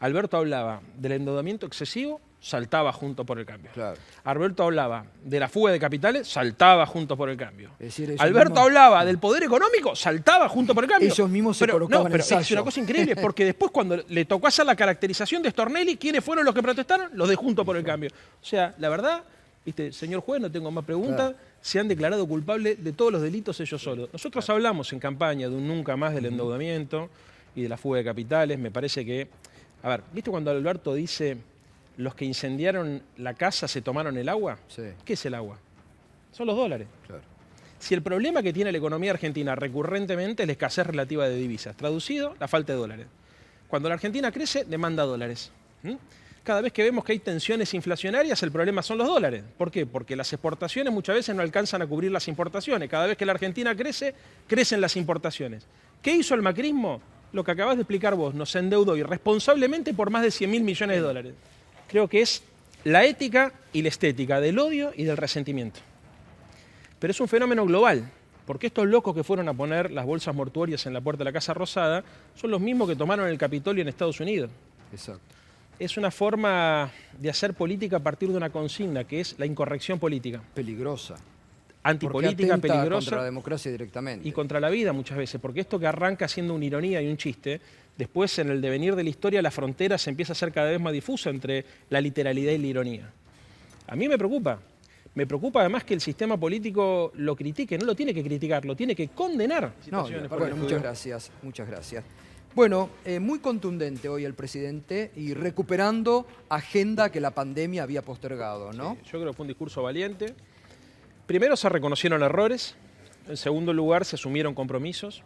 Alberto hablaba del endeudamiento excesivo, saltaba Juntos por el Cambio. Claro. Alberto hablaba de la fuga de capitales, saltaba Juntos por el Cambio. Es decir, Alberto hablaba del poder económico, saltaba Juntos por el Cambio. Ellos mismos se colocaban pero el sayo. es una cosa increíble, porque después cuando le tocó hacer la caracterización de Stornelli, ¿quiénes fueron los que protestaron? Los de Juntos por el Cambio. O sea, la verdad, señor juez, no tengo más preguntas, Claro. se han declarado culpables de todos los delitos ellos solos. Nosotros hablamos en campaña de un nunca más del endeudamiento y de la fuga de capitales. Me parece que, a ver, ¿viste cuando Alberto dice los que incendiaron la casa se tomaron el agua? Sí. ¿Qué es el agua? Son los dólares. Claro. Si el problema que tiene la economía argentina recurrentemente es la escasez relativa de divisas, traducido, la falta de dólares. Cuando la Argentina crece, demanda dólares. Cada vez que vemos que hay tensiones inflacionarias, el problema son los dólares. ¿Por qué? Porque las exportaciones muchas veces no alcanzan a cubrir las importaciones. Cada vez que la Argentina crece, crecen las importaciones. ¿Qué hizo el macrismo? Lo que acabas de explicar vos, nos endeudó irresponsablemente por más de 100.000 millones de dólares. Creo que es la ética y la estética del odio y del resentimiento. Pero es un fenómeno global, porque estos locos que fueron a poner las bolsas mortuorias en la puerta de la Casa Rosada son los mismos que tomaron el Capitolio en Estados Unidos. Exacto. Es una forma de hacer política a partir de una consigna, que es la incorrección política. Peligrosa. Antipolítica, Porque atenta peligrosa. contra la democracia directamente. Y contra la vida muchas veces, porque esto que arranca siendo una ironía y un chiste, después en el devenir de la historia la frontera se empieza a hacer cada vez más difusa entre la literalidad y la ironía. A mí me preocupa. Me preocupa además que el sistema político lo critique, no lo tiene que criticar, lo tiene que condenar. No, bueno, muchas gracias, muchas gracias. Bueno, muy contundente hoy el presidente y recuperando agenda que la pandemia había postergado, ¿no? Sí, yo creo que fue un discurso valiente. Primero se reconocieron errores, en segundo lugar se asumieron compromisos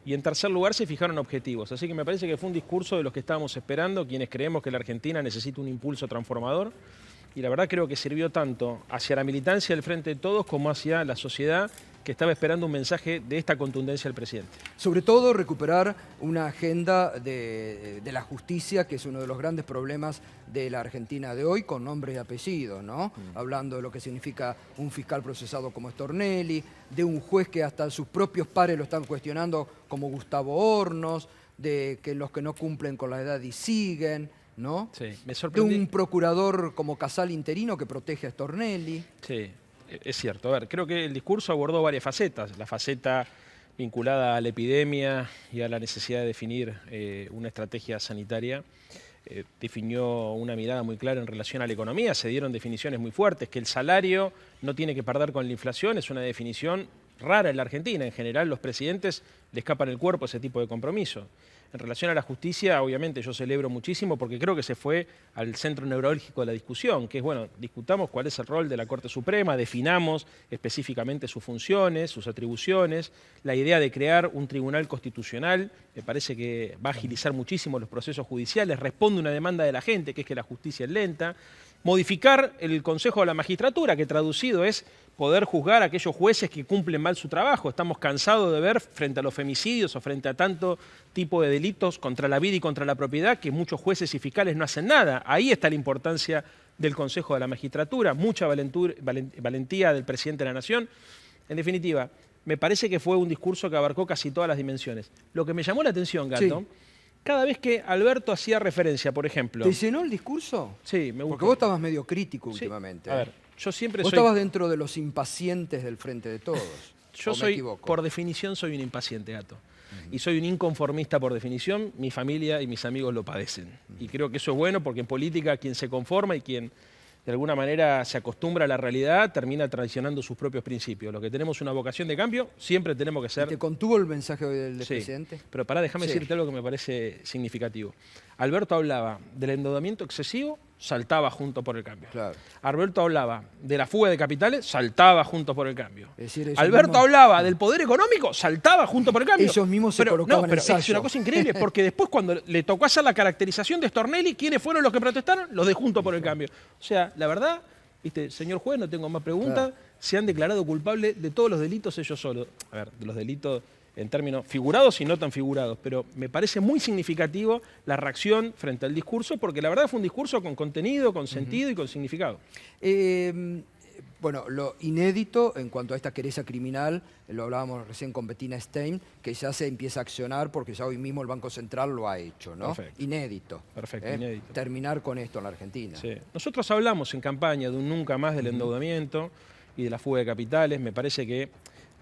y en tercer lugar se fijaron objetivos. Así que me parece que fue un discurso de los que estábamos esperando, quienes creemos que la Argentina necesita un impulso transformador. Y la verdad creo que sirvió tanto hacia la militancia del Frente de Todos como hacia la sociedad que estaba esperando un mensaje de esta contundencia del presidente. Sobre todo recuperar una agenda de la justicia, que es uno de los grandes problemas de la Argentina de hoy, con nombre y apellido, ¿no? Hablando de lo que significa un fiscal procesado como Stornelli, de un juez que hasta sus propios pares lo están cuestionando como Gustavo Hornos, de que los que no cumplen con la edad y siguen, ¿no? Sí, me De sorprendió. un procurador como Casal interino que protege a Stornelli. Sí, es cierto. A ver, creo que el discurso abordó varias facetas. La faceta vinculada a la epidemia y a la necesidad de definir una estrategia sanitaria. Definió una mirada muy clara en relación a la economía. Se dieron definiciones muy fuertes, que el salario no tiene que perder con la inflación. Es una definición rara en la Argentina. En general, los presidentes le escapan el cuerpo a ese tipo de compromiso. En relación a la justicia, obviamente yo celebro muchísimo porque creo que se fue al centro neurálgico de la discusión, que es, bueno, discutamos cuál es el rol de la Corte Suprema, definamos específicamente sus funciones, sus atribuciones, la idea de crear un tribunal constitucional, me parece que va a agilizar muchísimo los procesos judiciales, responde a una demanda de la gente, que es que la justicia es lenta, modificar el Consejo de la Magistratura, que traducido es poder juzgar a aquellos jueces que cumplen mal su trabajo. Estamos cansados de ver frente a los femicidios o frente a tanto tipo de delitos contra la vida y contra la propiedad que muchos jueces y fiscales no hacen nada. Ahí está la importancia del Consejo de la Magistratura, mucha valentía del presidente de la Nación. En definitiva, me parece que fue un discurso que abarcó casi todas las dimensiones. Lo que me llamó la atención, Gato, Sí. cada vez que Alberto hacía referencia, por ejemplo... ¿Te llenó el discurso? Sí, me gustó. Porque vos estabas medio crítico Sí. últimamente. A ver, yo siempre Vos soy... estabas dentro de los impacientes del Frente de Todos. Yo ¿O me soy, equivoco? por definición, soy un impaciente, Gato. Y soy un inconformista por definición. Mi familia y mis amigos lo padecen. Y creo que eso es bueno porque en política quien se conforma y quien de alguna manera se acostumbra a la realidad termina traicionando sus propios principios. Los que tenemos una vocación de cambio siempre tenemos que ser... ¿Te contuvo el mensaje hoy del Sí, presidente? pero pará, déjame Sí. decirte algo que me parece significativo. Alberto hablaba del endeudamiento excesivo, saltaba Juntos por el Cambio. Claro. Alberto hablaba de la fuga de capitales, saltaba Juntos por el Cambio. Es decir, ellos Alberto mismos- hablaba del poder económico, saltaba Juntos por el Cambio. Ellos mismos se colocaban pero el sayo. es una cosa increíble, porque después cuando le tocó hacer la caracterización de Stornelli, ¿quiénes fueron los que protestaron? Los de Juntos por el Cambio. O sea, la verdad, señor juez, no tengo más preguntas, Claro. se han declarado culpables de todos los delitos ellos solos. A ver, de los delitos en términos figurados y no tan figurados, pero me parece muy significativo la reacción frente al discurso, porque la verdad fue un discurso con contenido, con sentido y con significado. Bueno, lo inédito en cuanto a esta querella criminal, lo hablábamos recién con Bettina Stein, que ya se empieza a accionar porque ya hoy mismo el Banco Central lo ha hecho, ¿no? Perfecto. Inédito. Perfecto, inédito. Terminar con esto en la Argentina. Sí. Nosotros hablamos en campaña de un nunca más del endeudamiento y de la fuga de capitales. Me parece que,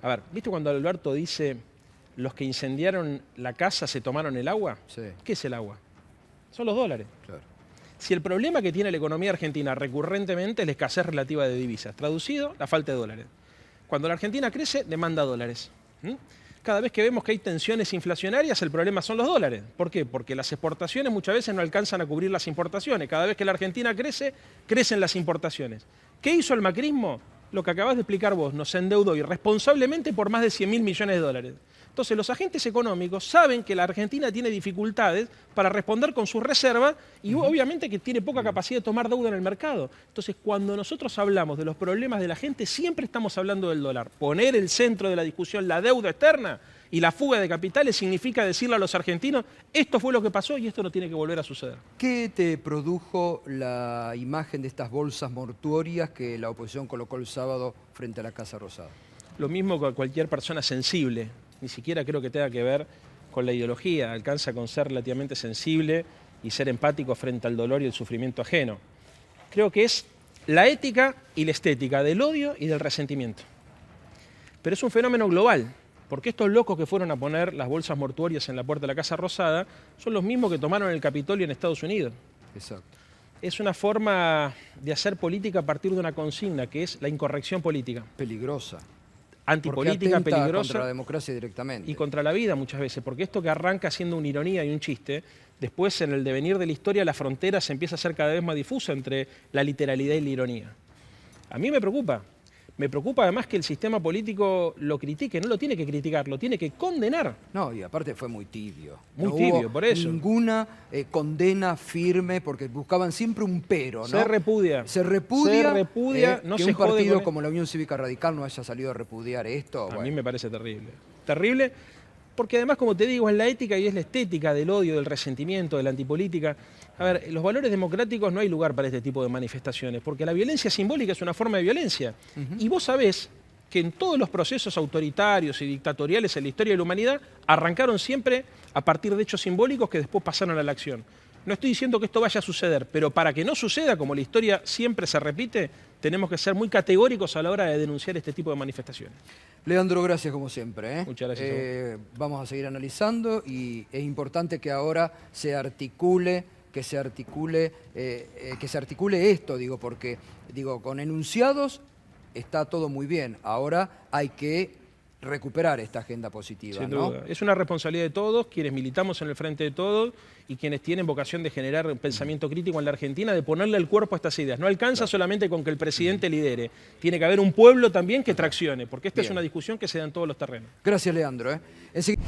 a ver, ¿viste cuando Alberto dice los que incendiaron la casa se tomaron el agua? Sí. ¿Qué es el agua? Son los dólares. Claro. Si el problema que tiene la economía argentina recurrentemente es la escasez relativa de divisas, traducido, la falta de dólares. Cuando la Argentina crece, demanda dólares. Cada vez que vemos que hay tensiones inflacionarias, el problema son los dólares. ¿Por qué? Porque las exportaciones muchas veces no alcanzan a cubrir las importaciones. Cada vez que la Argentina crece, crecen las importaciones. ¿Qué hizo el macrismo? Lo que acabas de explicar vos, nos endeudó irresponsablemente por más de 100.000 millones de dólares. Entonces los agentes económicos saben que la Argentina tiene dificultades para responder con sus reservas y obviamente que tiene poca capacidad de tomar deuda en el mercado. Entonces cuando nosotros hablamos de los problemas de la gente siempre estamos hablando del dólar. Poner el centro de la discusión la deuda externa y la fuga de capitales significa decirle a los argentinos esto fue lo que pasó y esto no tiene que volver a suceder. ¿Qué te produjo la imagen de estas bolsas mortuorias que la oposición colocó el sábado frente a la Casa Rosada? Lo mismo con cualquier persona sensible. Ni siquiera creo que tenga que ver con la ideología, alcanza con ser relativamente sensible y ser empático frente al dolor y el sufrimiento ajeno. Creo que es la ética y la estética del odio y del resentimiento. Pero es un fenómeno global, porque estos locos que fueron a poner las bolsas mortuorias en la puerta de la Casa Rosada son los mismos que tomaron el Capitolio en Estados Unidos. Exacto. Es una forma de hacer política a partir de una consigna, que es la incorrección política. Peligrosa. Antipolítica, Porque atenta peligrosa. contra la democracia directamente. Y contra la vida muchas veces, porque esto que arranca siendo una ironía y un chiste, después en el devenir de la historia la frontera se empieza a hacer cada vez más difusa entre la literalidad y la ironía. A mí me preocupa además que el sistema político lo critique, no lo tiene que criticar, lo tiene que condenar. No, y aparte fue muy tibio. Muy No tibio, hubo por eso. ninguna condena firme, porque buscaban siempre un pero, ¿no? Se repudia. Se repudia, no que se un jode partido con- como la Unión Cívica Radical no haya salido a repudiar esto. A bueno. mí me parece terrible. Terrible porque además, como te digo, es la ética y es la estética del odio, del resentimiento, de la antipolítica. A ver, los valores democráticos no hay lugar para este tipo de manifestaciones, porque la violencia simbólica es una forma de violencia. Y vos sabés que en todos los procesos autoritarios y dictatoriales en la historia de la humanidad arrancaron siempre a partir de hechos simbólicos que después pasaron a la acción. No estoy diciendo que esto vaya a suceder, pero para que no suceda, como la historia siempre se repite, tenemos que ser muy categóricos a la hora de denunciar este tipo de manifestaciones. Leandro, gracias como siempre. Muchas gracias Vamos a seguir analizando y es importante que ahora se articule esto, digo, porque con enunciados está todo muy bien. Ahora hay que recuperar esta agenda positiva, Sin ¿no? duda. Es una responsabilidad de todos, quienes militamos en el frente de todos y quienes tienen vocación de generar un pensamiento crítico en la Argentina, de ponerle el cuerpo a estas ideas. No alcanza solamente con que el presidente lidere, tiene que haber un pueblo también que traccione, porque esta es Bien. una discusión que se da en todos los terrenos. Gracias, Leandro. Enseguida...